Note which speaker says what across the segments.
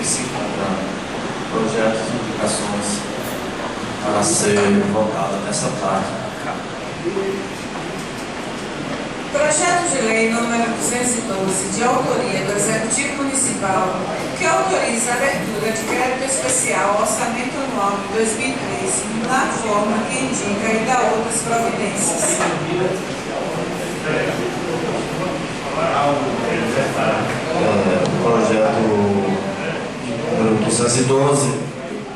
Speaker 1: que se encontram projetos e indicações para ser votada nessa tarde.
Speaker 2: Projeto de lei número 212, de autoria do Executivo Municipal, que autoriza a abertura de crédito especial ao Orçamento Anual de 2013, na forma que indica e dá outras providências.
Speaker 1: O projeto número 212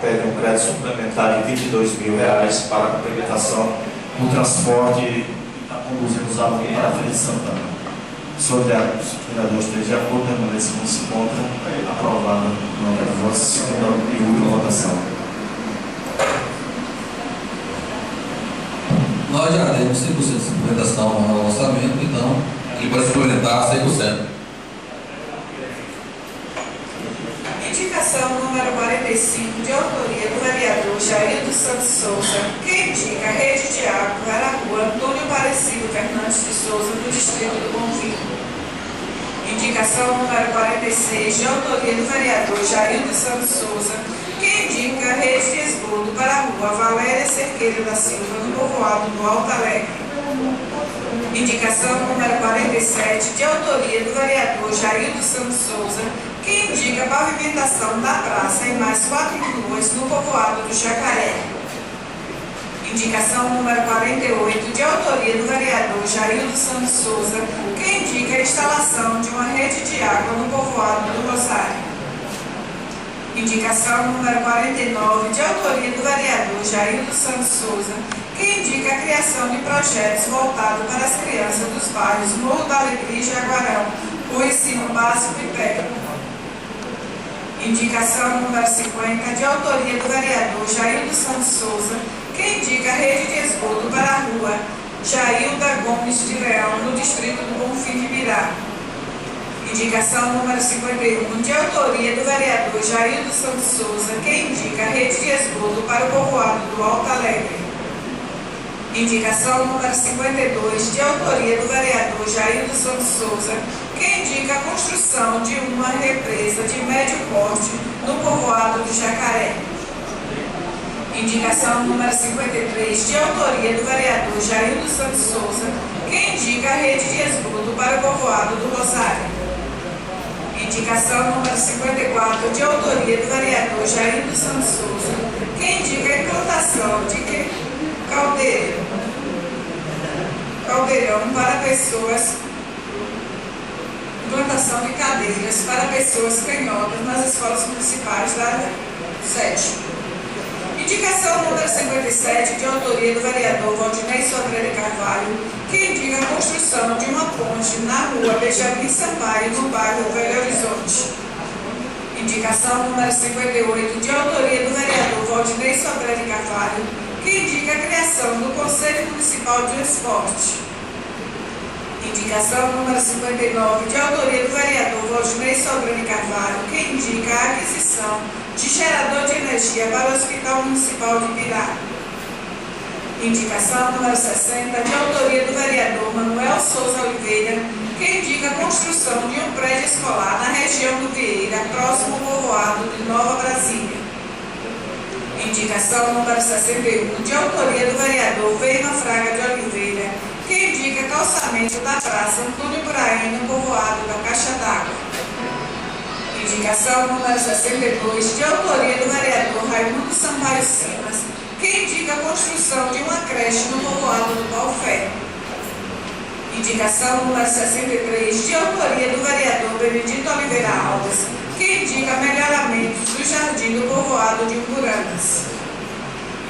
Speaker 1: pede um crédito suplementar de R$22.000 para a complementação do transporte da conduzimos alunos para a Feira de Santana. Se o vereador esteja de acordo, permaneça como se encontra, aprovada na segunda e última votação.
Speaker 3: Nós já demos 100% de suplementação ao orçamento, então ele pode suplementar 100%.
Speaker 2: Indicação número 45, de autoria do vereador Jair dos Santos Souza, que indica a rede de água para a rua Antônio Aparecido Fernandes de Souza, do distrito do Bonfim. Indicação número 46, de autoria do vereador Jair dos Santos Souza, que indica a rede de esgoto para a rua Valéria Cerqueira da Silva, no povoado do Alto Alegre. Indicação número 47, de autoria do vereador Jair dos Santos Souza, que indica a pavimentação da praça em mais 4 ruas no povoado do Jacaré. Indicação número 48, de autoria do vereador Jair dos Santos Souza, que indica a instalação de uma rede de água no povoado do Rosário. Indicação número 49, de autoria do vereador Jair dos Santos Souza, que indica a criação de projetos voltados para as crianças dos bairros Morro da Alegria e Jaguarão, com ensino básico e técnico. Indicação número 50, de autoria do vereador Jair dos Santos Souza, que indica a rede de esgoto para a rua Jailda Gomes de Leão, no distrito do Bonfim de Birá. Indicação número 51, de autoria do vereador Jair dos Santos Souza, que indica a rede de esgoto para o povoado do Alto Alegre. Indicação número 52, de autoria do vereador Jair dos Santos Souza, que indica a construção de uma represa de médio porte no povoado do Jacaré. Indicação número 53, de autoria do vereador Jair dos Santos Souza, que indica a rede de esgoto para o povoado do Rosário. Indicação número 54, de autoria do vereador Jair dos Santos Souza, que indica a implantação de caldeirão para pessoas, implantação de cadeiras para pessoas canhotas nas escolas municipais da sede. Indicação número 57, de autoria do vereador Valdinei Sodré de Carvalho, que indica a construção de uma ponte na rua Benjamin Sampaio, no bairro Velho Horizonte. Indicação número 58, de autoria do vereador Valdinei Sodré de Carvalho, que indica a criação do Conselho Municipal de Esporte. Indicação número 59, de autoria do vereador Valdinei Sodré de Carvalho, que indica a aquisição de gerador de energia para o Hospital Municipal de Birá. Indicação número 60, de autoria do vereador Manuel Souza Oliveira, que indica a construção de um prédio escolar na região do Vieira, próximo ao povoado de Nova Brasília. Indicação número 61, de autoria do vereador Veima Fraga de Oliveira, que indica calçamento da praça Antônio Buraim, no povoado da Caixa d'Água. Indicação número 62, de autoria do vereador Raimundo Sampaio Simas, que indica a construção de uma creche no povoado do Paufé. Indicação número 63, de autoria do vereador Benedito Oliveira Alves, que indica melhoramentos do jardim do povoado de Umburanas.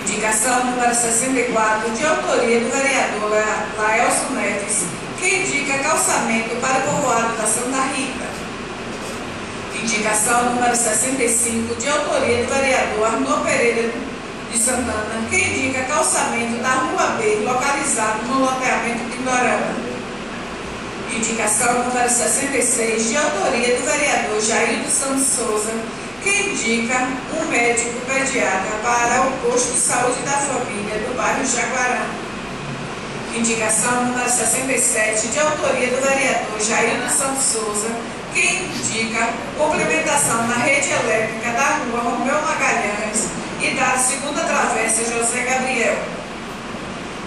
Speaker 2: Indicação número 64, de autoria do vereador Laelson Neves, que indica calçamento para o povoado da Santa Rita. Indicação número 65, de autoria do vereador Arnô Pereira de Santana, que indica calçamento da Rua B, localizado no loteamento Pindorama. Indicação número 66, de autoria do vereador Jair dos Santos Souza, que indica um médico pediatra para o posto de saúde da família do bairro Jaguarão. Indicação número 67, de autoria do vereador Jair dos Santos Souza, que indica complementação na rede rede elétrica da rua Romeu Magalhães e da segunda travessa José Gabriel.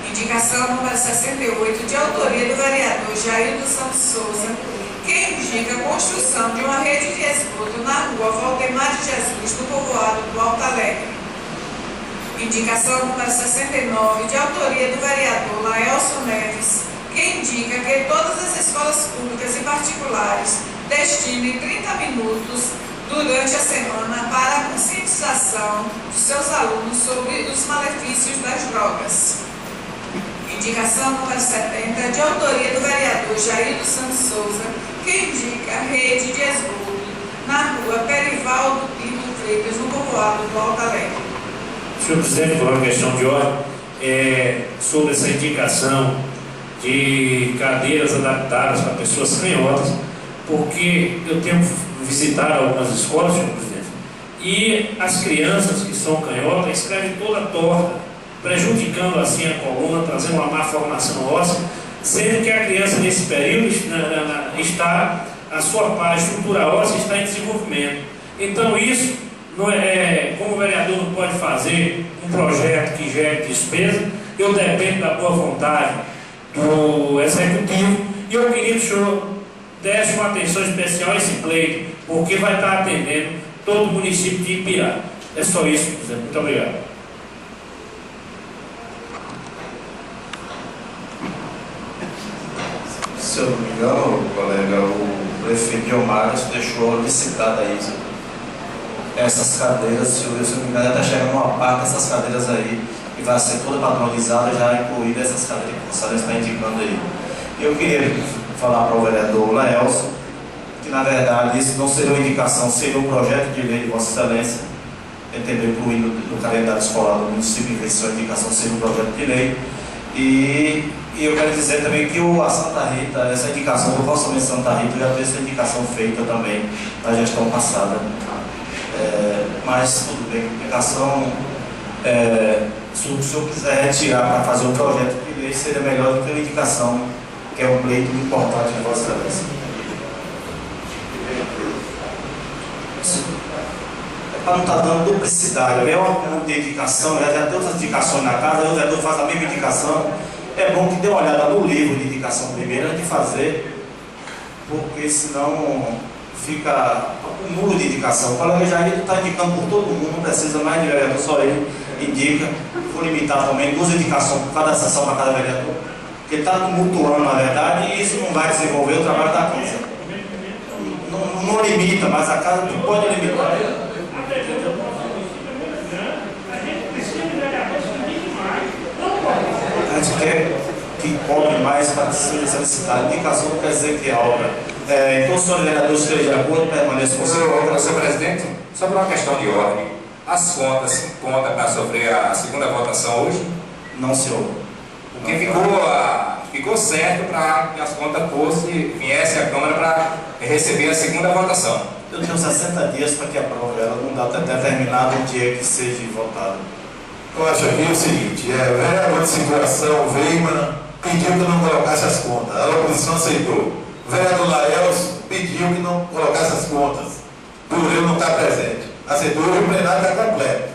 Speaker 2: Indicação número 68, de autoria do vereador Jair dos Santos Souza, que indica a construção de uma rede de esgoto na rua Valdemar de Jesus, no povoado do Alto Alegre. Indicação número 69, de autoria do vereador Laelson Neves, que indica que todas as escolas públicas e particulares destinem 30 minutos durante a semana para a conscientização de seus alunos sobre os malefícios das drogas. Indicação número 70, de autoria do vereador Jair dos Santos Souza, que indica a rede de esgoto na rua Perivaldo Pinto Freitas, no povoado do Alto Alegre.
Speaker 4: Senhor Presidente, por uma questão de ordem, sobre essa indicação de cadeiras adaptadas para pessoas canhotas, porque eu tenho visitado algumas escolas, senhor presidente, e as crianças que são canhotas escrevem toda torta, prejudicando assim a coluna, trazendo uma má formação óssea, sendo que a criança nesse período está, a sua estrutura óssea está em desenvolvimento. Então isso, não é, como o vereador não pode fazer um projeto que gere despesa, eu dependo da boa vontade do executivo, e eu queria que o senhor desse uma atenção especial a esse pleito, porque vai estar atendendo todo o município de Ibirá. É só isso, presidente. Muito obrigado.
Speaker 1: Se eu não me engano, colega, o prefeito Guilmar deixou licitada aí essas cadeiras, se eu não me engano, está chegando uma parte dessas cadeiras aí, que vai ser toda padronizada, já incluída essas cadeiras que o senhor está indicando aí. Eu queria falar para o vereador Laelson que, na verdade, isso não seria uma indicação, seria um projeto de lei de Vossa Excelência, entendeu? Incluindo no calendário escolar do município, que essa indicação seria um projeto de lei. E eu quero dizer também que a Santa Rita, essa indicação do Vossa Excelência Santa Rita, já teve essa indicação feita também na gestão passada. Mas tudo bem, a indicação, se o senhor quiser retirar para fazer um projeto de lei, seria melhor do que uma indicação, que é um pleito muito importante de Vossa Excelência. Para não estar dando duplicidade, é uma indicação, já tem outras indicações na casa, o vereador faz a mesma indicação. É bom que dê uma olhada no livro de indicação primeiro antes de fazer, porque senão fica nulo de indicação. O colega Jair está indicando por todo mundo, não precisa mais de vereador, só ele indica. Vou limitar também 2 indicações por cada sessão para cada vereador, porque está tumultuando na verdade e isso não vai desenvolver o trabalho da casa. Não limita, mas a casa não pode limitar. A gente quer que cobre mais para ser necessidade. Indicação não quer dizer que é obra. Então, o senhor vereador esteja de acordo, permaneça com o senhor.
Speaker 5: Senhor presidente, sobre uma questão de ordem, as contas se encontram para sofrer a segunda votação hoje?
Speaker 1: Não, senhor.
Speaker 5: Porque ficou certo para que as contas viessem à Câmara para receber a segunda votação.
Speaker 1: Eu tenho 60 dias para que aprove ela, não dá até determinado o dia que seja votado.
Speaker 6: Eu acho aqui o seguinte, o vereador de circulação, Weimar, pediu que eu não colocasse as contas, a oposição aceitou. O vereador Laelson pediu que não colocasse as contas, por eu não estar presente. Aceitou e o plenário está completo.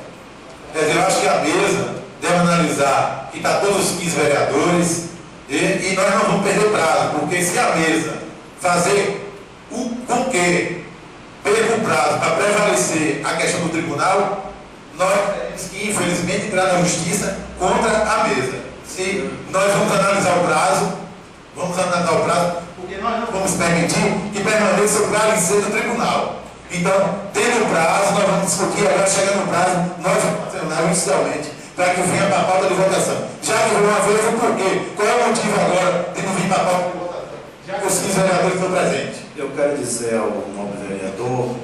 Speaker 6: Quer dizer, eu acho que a mesa deve analisar que está todos os 15 vereadores e nós não vamos perder prazo, porque se a mesa fazer com que perca o prazo para prevalecer a questão do tribunal, nós temos que, infelizmente, entrar na justiça contra a mesa. Se nós vamos analisar o prazo, porque nós não vamos permitir que permaneça o prazo em ser do tribunal. Então, tendo o prazo, nós vamos discutir, agora chegando no prazo, nós vamos acionar judicialmente para que venha para a pauta de votação. Já que uma vez, o porquê? Qual é o motivo agora de não vir para a pauta de votação? Já que os 15 vereadores estão presentes.
Speaker 1: Eu quero dizer ao nobre vereador,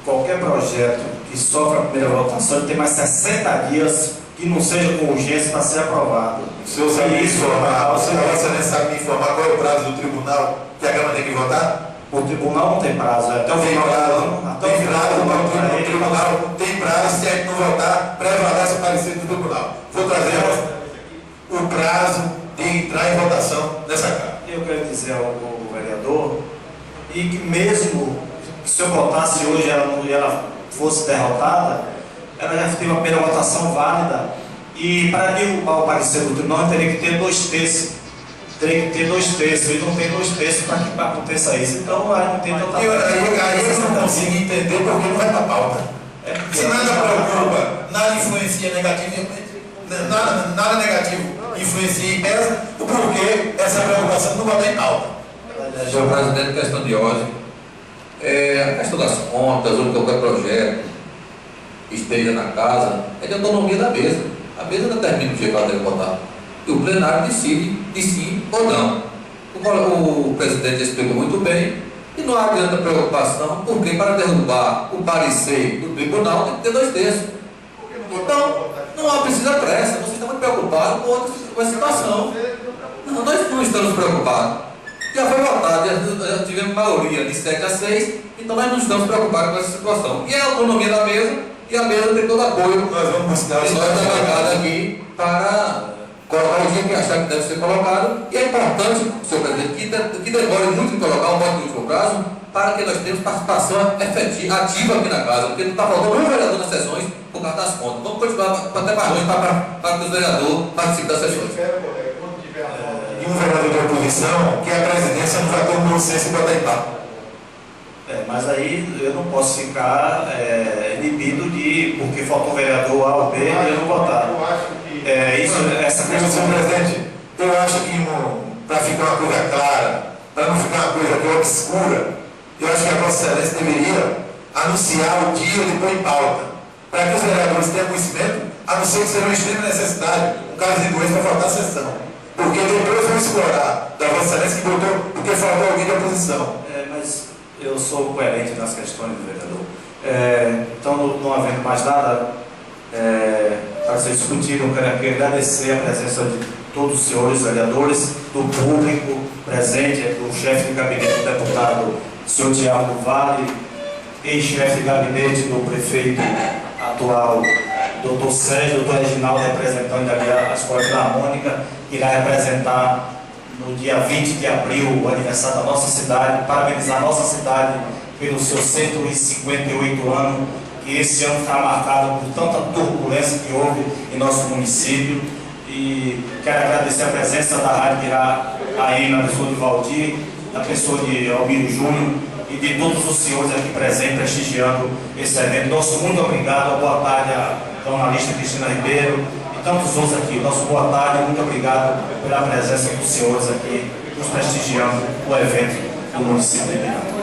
Speaker 1: qualquer projeto que sofra a primeira votação tem mais 60 dias que não seja com urgência para ser aprovado.
Speaker 6: O senhor sabe me informar, Vossa Excelência sabe me informar qual é o prazo do tribunal que a Câmara tem que votar?
Speaker 1: O tribunal não tem prazo, até o final do ano.
Speaker 6: O tribunal tem prazo, se a gente não votar, prevalece o parecer do tribunal. Vou trazer o prazo de entrar em votação nessa Câmara.
Speaker 1: Eu quero dizer ao vereador, e que mesmo se eu votasse hoje e ela fosse derrotada, ela já teve a primeira votação válida, e para derrubar o parecer do tribunal teria que ter 2/3. Teria que ter 2/3, e não tem 2/3 para que aconteça isso. Então aí não tem tanta.
Speaker 6: Aí eu não consigo entender porque não vai para a pauta. Se nada preocupa, nada influencia negativamente, nada negativo influencia e pesa, o porquê essa preocupação não vai estar em pauta.
Speaker 3: Senhor presidente, questão de ordem. A questão das contas, ou qualquer projeto que esteja na casa, é de autonomia da mesa. A mesa determina o dia que ela deve votar. E o plenário decide de sim ou não. O presidente explicou muito bem, e não há grande preocupação, porque para derrubar o parecer do tribunal tem que ter 2/3. Então, não há precisa pressa, você está muito preocupado com a situação. Não, nós não estamos preocupados. Já foi votado, já tivemos maioria de 7-6, então nós não estamos preocupados com essa situação. E a autonomia da mesa, e a mesa tem todo apoio.
Speaker 6: Nós vamos buscar
Speaker 3: nós da bancada aqui para colocar o dia que achar que deve ser colocado. E é importante, senhor presidente, que demore muito em colocar um voto de último prazo, para que nós tenhamos participação efetiva, ativa aqui na casa, porque não está faltando um vereador nas sessões por causa das contas. Vamos continuar até mais longe para que os vereadores participem das sessões.
Speaker 6: E um vereador de oposição, que a presidência não vai ter um consenso para botar em pauta.
Speaker 1: Mas aí eu não posso ficar inibido de, porque faltou um vereador A ou B, e eu não votar. Essa questão.
Speaker 6: Senhor presidente, eu acho que para ficar uma coisa clara, para não ficar uma coisa tão obscura, eu acho que a Vossa Excelência deveria anunciar o dia de pôr em pauta, para que os vereadores tenham conhecimento, a não ser que seja uma extrema necessidade, um caso de doença para faltar a sessão. Porque depois vão explorar da Vossa Excelência que votou porque faltou alguém da oposição.
Speaker 1: Mas eu sou coerente nas questões do vereador. Então, não havendo mais nada para ser discutido, eu quero aqui agradecer a presença de todos os senhores vereadores, do público presente, do chefe de gabinete do deputado, senhor Tiago do Vale, ex-chefe de gabinete do prefeito atual, doutor Sérgio, doutor Reginaldo, representante da Escola Filarmônica, que irá representar no dia 20 de abril o aniversário da nossa cidade, parabenizar a nossa cidade pelos seus 158 anos, que esse ano está marcado por tanta turbulência que houve em nosso município. E quero agradecer a presença da Rádio que irá aí na pessoa de Valdir, na pessoa de Albino Júnior e de todos os senhores aqui presentes, prestigiando esse evento. Nosso muito obrigado, boa tarde à jornalista Cristina Ribeiro e tantos outros aqui. Nosso boa tarde, muito obrigado pela presença dos senhores aqui, nos prestigiando o evento do município de Miranda.